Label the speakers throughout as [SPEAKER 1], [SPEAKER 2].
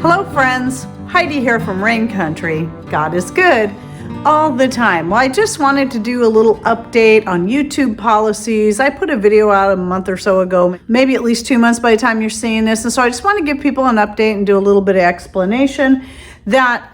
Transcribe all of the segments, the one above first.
[SPEAKER 1] Hello friends, Heidi here from Rain Country. God is good all the time. Well, I just wanted to do a little update on YouTube policies. I put a video out a month or so ago, maybe at least 2 months by the time you're seeing this. And so I just want to give people an update and do a little bit of explanation that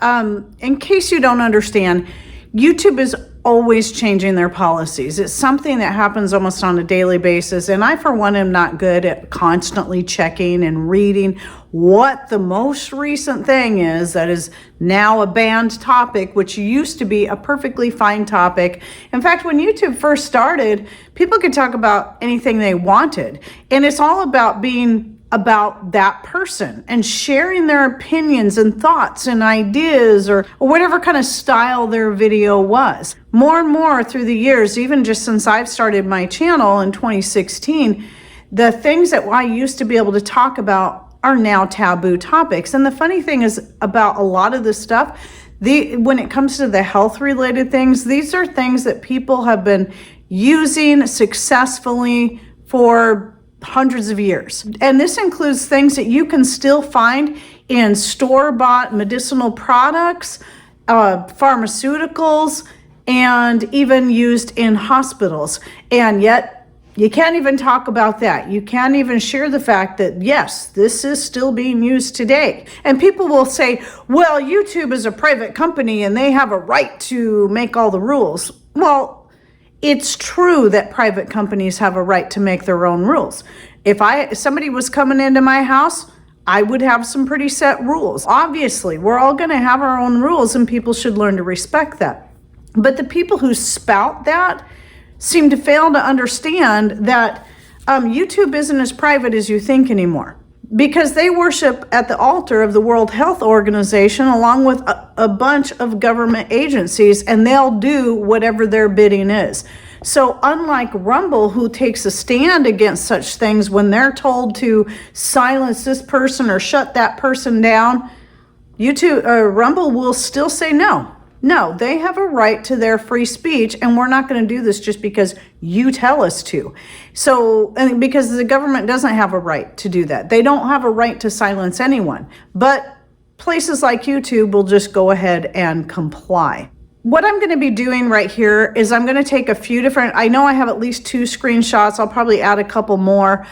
[SPEAKER 1] in case you don't understand, YouTube is always changing their policies. It's something that happens almost on a daily basis. And I, for one, am not good at constantly checking and reading what the most recent thing is that is now a banned topic, which used to be a perfectly fine topic. In fact, when YouTube first started, people could talk about anything they wanted. And it's all about being about that person and sharing their opinions and thoughts and ideas or whatever kind of style their video was. More and more through the years, even just since I've started my channel in 2016, the things that I used to be able to talk about are now taboo topics. And the funny thing is about a lot of this stuff, when it comes to the health related things, these are things that people have been using successfully for hundreds of years. And this includes things that you can still find in store-bought medicinal products, pharmaceuticals, and even used in hospitals. And yet you can't even talk about that. You can't even share the fact that, yes, this is still being used today. And people will say, well, YouTube is a private company and they have a right to make all the rules. Well, it's true that private companies have a right to make their own rules. If somebody was coming into my house, I would have some pretty set rules. Obviously, we're all going to have our own rules and people should learn to respect that. But the people who spout that seem to fail to understand that YouTube isn't as private as you think anymore, because they worship at the altar of the World Health Organization along with a bunch of government agencies, and they'll do whatever their bidding is. So unlike Rumble, who takes a stand against such things when they're told to silence this person or shut that person down, Rumble will still say no. No, they have a right to their free speech, and we're not going to do this just because you tell us to. So, and because the government doesn't have a right to do that. They don't have a right to silence anyone. But places like YouTube will just go ahead and comply. What I'm going to be doing right here is I'm going to take a few different, I know I have at least 2 screenshots. I'll probably add a couple more.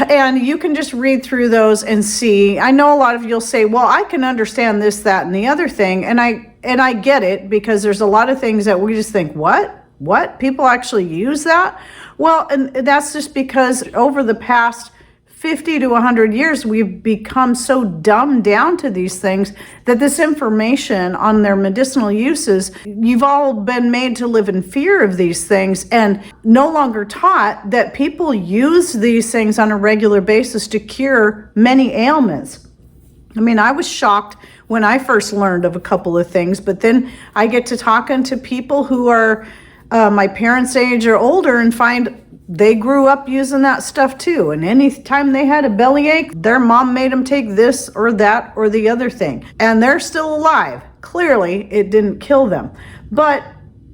[SPEAKER 1] And you can just read through those and see. I know a lot of you'll say, well, I can understand this, that, and the other thing. And I get it, because there's a lot of things that we just think, what? People actually use that? Well, and that's just because over the past 50 to 100 years, we've become so dumbed down to these things that this information on their medicinal uses, you've all been made to live in fear of these things and no longer taught that people use these things on a regular basis to cure many ailments. I mean, I was shocked when I first learned of a couple of things, but then I get to talking to people who are my parents' age or older and find they grew up using that stuff too. And anytime they had a bellyache, their mom made them take this or that or the other thing. And they're still alive. Clearly, it didn't kill them. But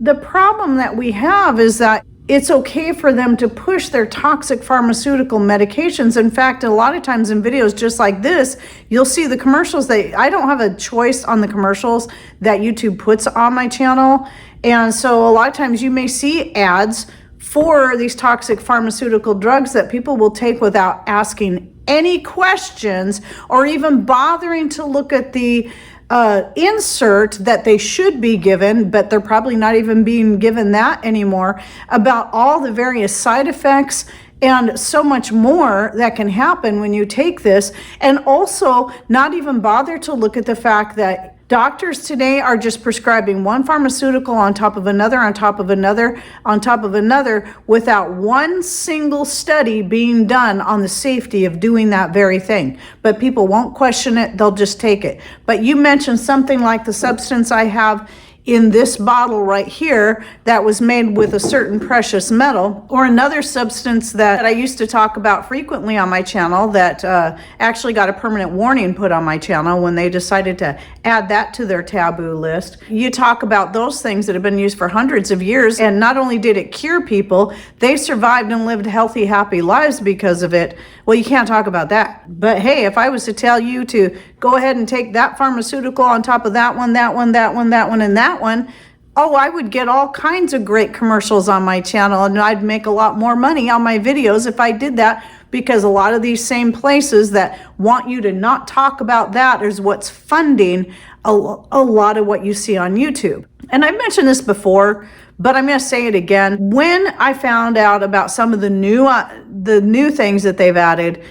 [SPEAKER 1] the problem that we have is that it's okay for them to push their toxic pharmaceutical medications. In fact, a lot of times in videos just like this, you'll see the commercials. I don't have a choice on the commercials that YouTube puts on my channel. And so a lot of times you may see ads for these toxic pharmaceutical drugs that people will take without asking any questions or even bothering to look at the insert that they should be given, but they're probably not even being given that anymore, about all the various side effects and so much more that can happen when you take this. And also not even bother to look at the fact that doctors today are just prescribing one pharmaceutical on top of another, on top of another, on top of another, without one single study being done on the safety of doing that very thing. But people won't question it, they'll just take it. But you mentioned something like the substance I have in this bottle right here that was made with a certain precious metal, or another substance that I used to talk about frequently on my channel that actually got a permanent warning put on my channel when they decided to add that to their taboo list. You talk about those things that have been used for hundreds of years, and not only did it cure people, they survived and lived healthy, happy lives because of it. Well, you can't talk about that. But hey, if I was to tell you to go ahead and take that pharmaceutical on top of that one, that one, that one, that one, and that one, oh, I would get all kinds of great commercials on my channel, and I'd make a lot more money on my videos if I did that, because a lot of these same places that want you to not talk about that is what's funding a lot of what you see on YouTube. And I've mentioned this before, but I'm going to say it again. When I found out about some of the new things that they've added,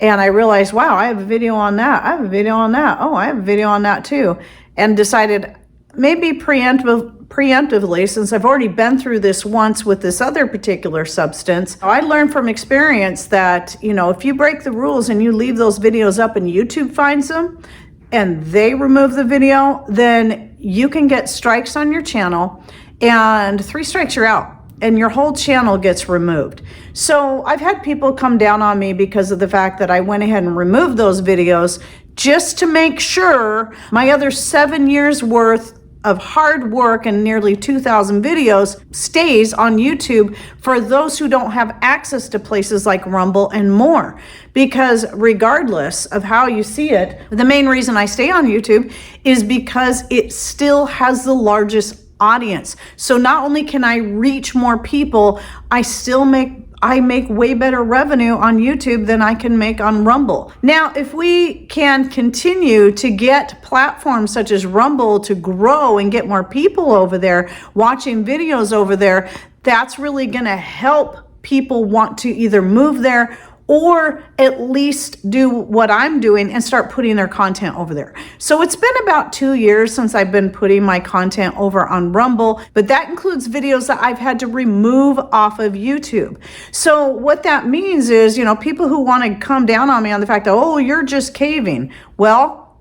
[SPEAKER 1] and I realized, wow, I have a video on that. I have a video on that. Oh, I have a video on that too. And decided maybe preemptively, since I've already been through this once with this other particular substance, I learned from experience that, if you break the rules and you leave those videos up and YouTube finds them and they remove the video, then you can get strikes on your channel, and 3 strikes you're out, and your whole channel gets removed. So I've had people come down on me because of the fact that I went ahead and removed those videos just to make sure my other 7 years worth of hard work and nearly 2,000 videos stays on YouTube for those who don't have access to places like Rumble and more. Because regardless of how you see it, the main reason I stay on YouTube is because it still has the largest audience. So not only can I reach more people, I make way better revenue on YouTube than I can make on Rumble. Now, if we can continue to get platforms such as Rumble to grow and get more people over there watching videos over there, that's really going to help people want to either move there or at least do what I'm doing and start putting their content over there. So it's been about 2 years since I've been putting my content over on Rumble, but that includes videos that I've had to remove off of YouTube. So what that means is, people who want to come down on me on the fact that, oh, you're just caving. Well,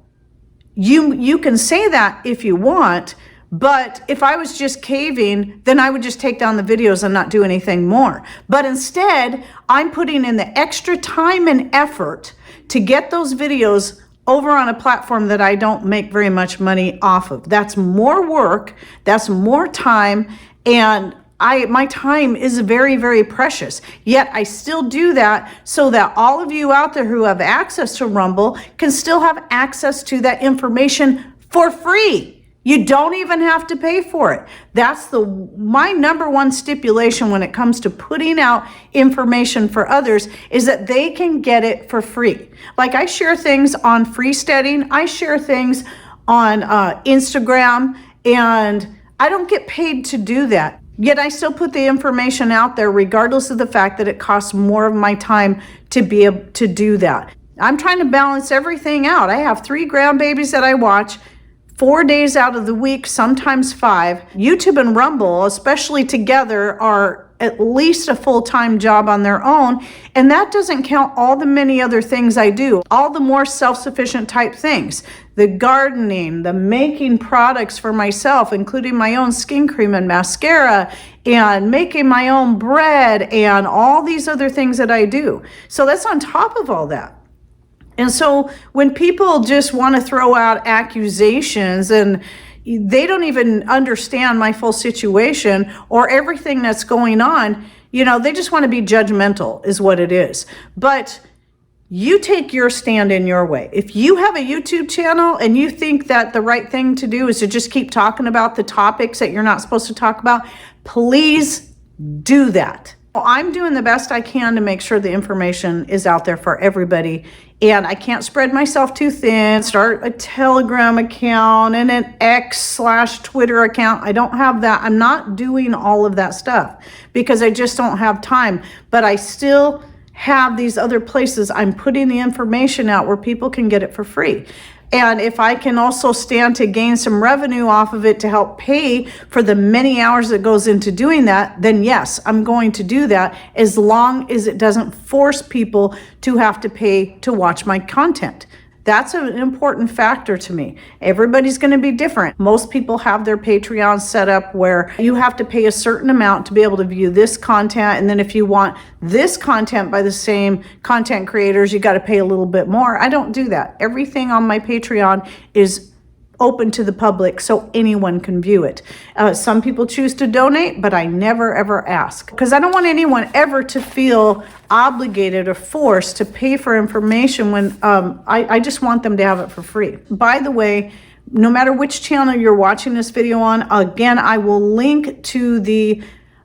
[SPEAKER 1] you can say that if you want, but if I was just caving, then I would just take down the videos and not do anything more. But instead, I'm putting in the extra time and effort to get those videos over on a platform that I don't make very much money off of. That's more work, that's more time, and my time is very, very precious. Yet I still do that so that all of you out there who have access to Rumble can still have access to that information for free. You don't even have to pay for it. That's my number one stipulation when it comes to putting out information for others, is that they can get it for free. Like, I share things on Freesteading, I share things on Instagram, and I don't get paid to do that. Yet I still put the information out there regardless of the fact that it costs more of my time to be able to do that. I'm trying to balance everything out. I have 3 grandbabies that I watch 4 days out of the week, sometimes 5. YouTube and Rumble, especially together, are at least a full-time job on their own. And that doesn't count all the many other things I do, all the more self-sufficient type things. The gardening, the making products for myself, including my own skin cream and mascara, and making my own bread, and all these other things that I do. So that's on top of all that. And so when people just want to throw out accusations and they don't even understand my full situation or everything that's going on, they just want to be judgmental is what it is. But you take your stand in your way. If you have a YouTube channel and you think that the right thing to do is to just keep talking about the topics that you're not supposed to talk about, please do that. I'm doing the best I can to make sure the information is out there for everybody, and I can't spread myself too thin, start a Telegram account and an X/Twitter account. I don't have that. I'm not doing all of that stuff because I just don't have time, but I still have these other places I'm putting the information out where people can get it for free. And if I can also stand to gain some revenue off of it to help pay for the many hours that goes into doing that, then yes, I'm going to do that, as long as it doesn't force people to have to pay to watch my content. That's an important factor to me. Everybody's going to be different. Most people have their Patreon set up where you have to pay a certain amount to be able to view this content. And then if you want this content by the same content creators, you got to pay a little bit more. I don't do that. Everything on my Patreon is open to the public so anyone can view it. Some people choose to donate, but I never ever ask, because I don't want anyone ever to feel obligated or forced to pay for information when I just want them to have it for free. By the way, no matter which channel you're watching this video on, again, I will link to the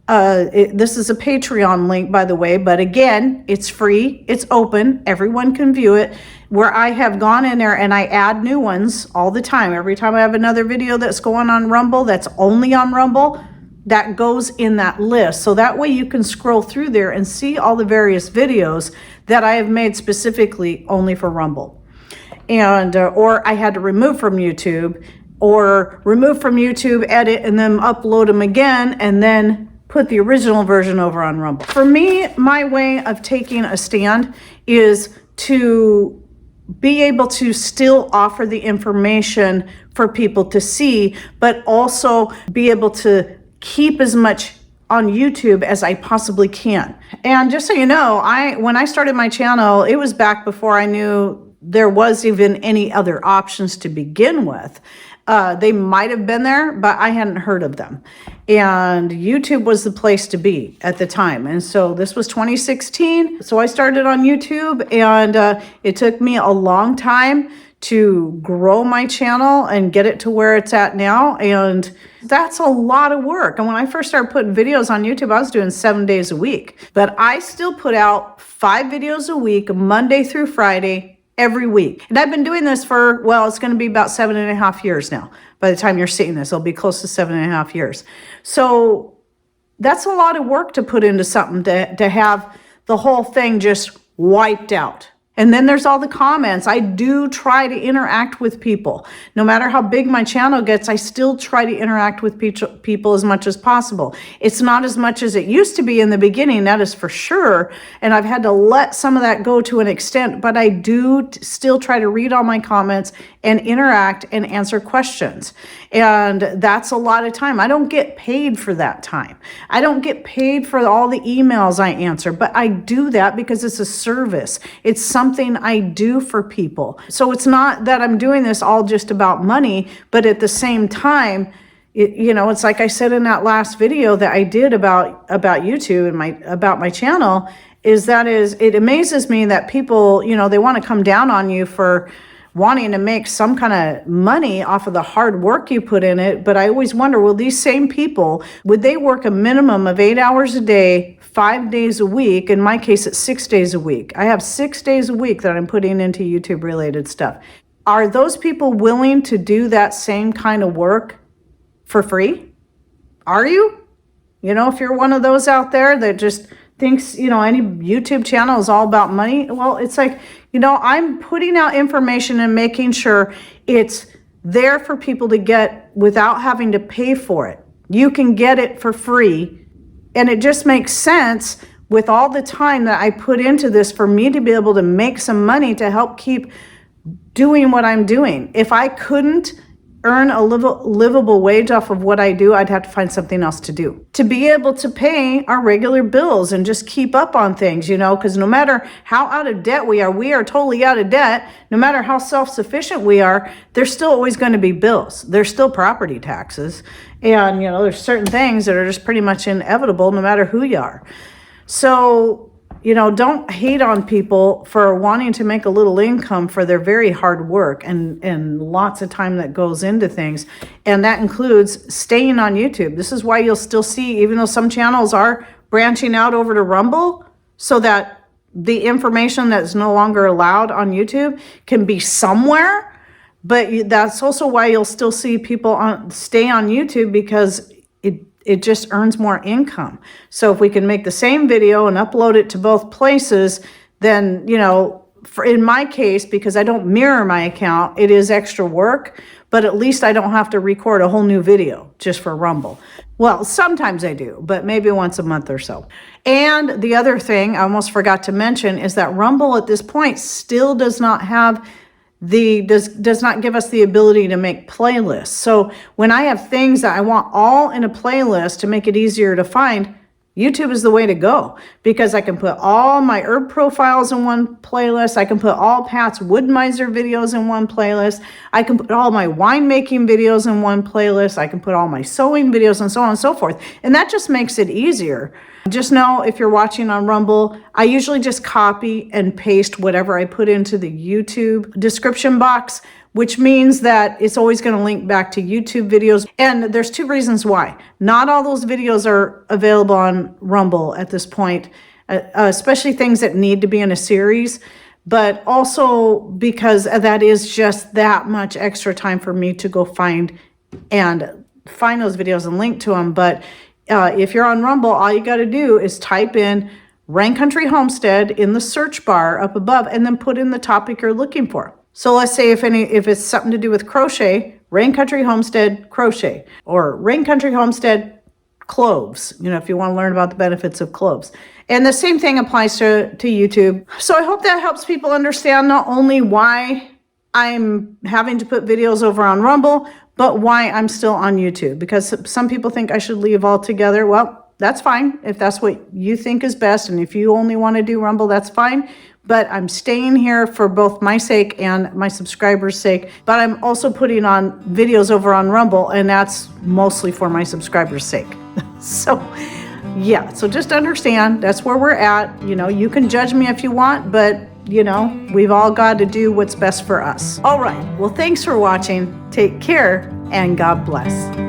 [SPEAKER 1] this is a Patreon link, by the way, but again, it's free, it's open, everyone can view it, where I have gone in there and I add new ones all the time. Every time I have another video that's going on Rumble, that's only on Rumble, that goes in that list. So that way you can scroll through there and see all the various videos that I have made specifically only for Rumble. And, or I had to remove from YouTube, or remove from YouTube, edit, and then upload them again, and then put the original version over on Rumble. For me, my way of taking a stand is to be able to still offer the information for people to see, but also be able to keep as much on YouTube as I possibly can. And just so you know, when I started my channel, it was back before I knew there was even any other options to begin with. They might have been there, but I hadn't heard of them. And YouTube was the place to be at the time. And so this was 2016. So I started on YouTube, and it took me a long time to grow my channel and get it to where it's at now. And that's a lot of work. And when I first started putting videos on YouTube, I was doing 7 days a week. But I still put out 5 videos a week, Monday through Friday, every week. And I've been doing this for, well, it's going to be about 7.5 years now. By the time you're seeing this, it'll be close to 7.5 years. So that's a lot of work to put into something to have the whole thing just wiped out. And then there's all the comments. I do try to interact with people. No matter how big my channel gets, I still try to interact with people as much as possible. It's not as much as it used to be in the beginning, that is for sure. And I've had to let some of that go to an extent, but I do still try to read all my comments and interact and answer questions. And that's a lot of time. I don't get paid for that time. I don't get paid for all the emails I answer, but I do that because it's a service. It's something I do for people. So it's not that I'm doing this all just about money, but at the same time, it's like I said in that last video that I did about YouTube and about my channel, it amazes me that people, they want to come down on you for wanting to make some kind of money off of the hard work you put in it. But I always wonder, will these same people, would they work a minimum of 8 hours a day, 5 days a week? In my case, it's 6 days a week. I have 6 days a week that I'm putting into YouTube related stuff. Are those people willing to do that same kind of work for free? Are you? If you're one of those out there that just thinks, any YouTube channel is all about money. Well, it's like, I'm putting out information and making sure it's there for people to get without having to pay for it. You can get it for free. And it just makes sense with all the time that I put into this for me to be able to make some money to help keep doing what I'm doing. If I couldn't earn a livable wage off of what I do, I'd have to find something else to do to be able to pay our regular bills and just keep up on things, because no matter how out of debt we are totally out of debt. No matter how self-sufficient we are, there's still always going to be bills. There's still property taxes. And, there's certain things that are just pretty much inevitable no matter who you are. So, don't hate on people for wanting to make a little income for their very hard work and lots of time that goes into things. And that includes staying on YouTube. This is why you'll still see, even though some channels are branching out over to Rumble, so that the information that's no longer allowed on YouTube can be somewhere. But that's also why you'll still see people stay on YouTube, because it just earns more income. So if we can make the same video and upload it to both places, then, in my case, because I don't mirror my account, it is extra work, but at least I don't have to record a whole new video just for Rumble. Well, sometimes I do, but maybe once a month or so. And the other thing I almost forgot to mention is that Rumble at this point still does not have does not give us the ability to make playlists. So when I have things that I want all in a playlist to make it easier to find, YouTube is the way to go, because I can put all my herb profiles in one playlist. I can put all Pat's Wood Miser videos in one playlist. I can put all my winemaking videos in one playlist. I can put all my sewing videos and so on and so forth. And that just makes it easier. Just know, if you're watching on Rumble, I usually just copy and paste whatever I put into the YouTube description box, which means that it's always going to link back to YouTube videos. And there's two reasons why. Not all those videos are available on Rumble at this point, especially things that need to be in a series, but also because that is just that much extra time for me to go find those videos and link to them. But if you're on Rumble, all you got to do is type in Rain Country Homestead in the search bar up above, and then put in the topic you're looking for. So let's say if it's something to do with crochet, Rain Country Homestead crochet, or Rain Country Homestead cloves, if you want to learn about the benefits of cloves. And the same thing applies to YouTube. So I hope that helps people understand not only why I'm having to put videos over on Rumble, but why I'm still on YouTube. Because some people think I should leave altogether. Well, that's fine if that's what you think is best. And if you only want to do Rumble, that's fine. But I'm staying here for both my sake and my subscribers' sake. But I'm also putting on videos over on Rumble, and that's mostly for my subscribers' sake. So yeah, so just understand that's where we're at. You can judge me if you want, but we've all got to do what's best for us. All right. Well, thanks for watching. Take care, and God bless.